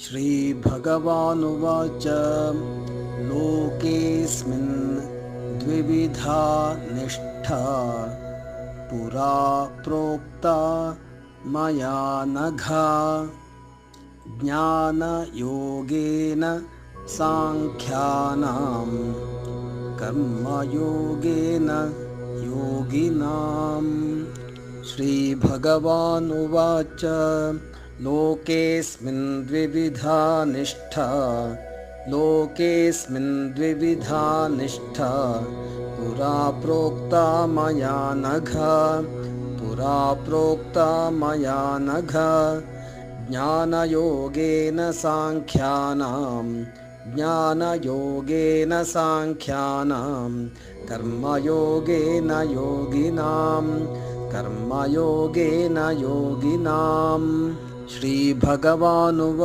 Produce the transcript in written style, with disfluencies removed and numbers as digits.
श्रीभगवानुवाच लोकेऽस्मिन् द्विविधा निष्ठा पुरा प्रोक्ता मया नघ ज्ञानयोगेन सांख्यानां कर्मयोगेन योगिनाम्। श्रीभगवानुवाच लोकेऽस्मिन् द्विविधा निष्ठा पुरा प्रोक्ता मया नघ ज्ञानयोगेन सांख्यानां कर्मयोगेन योगिनाम्। श्रीभगवानुवाच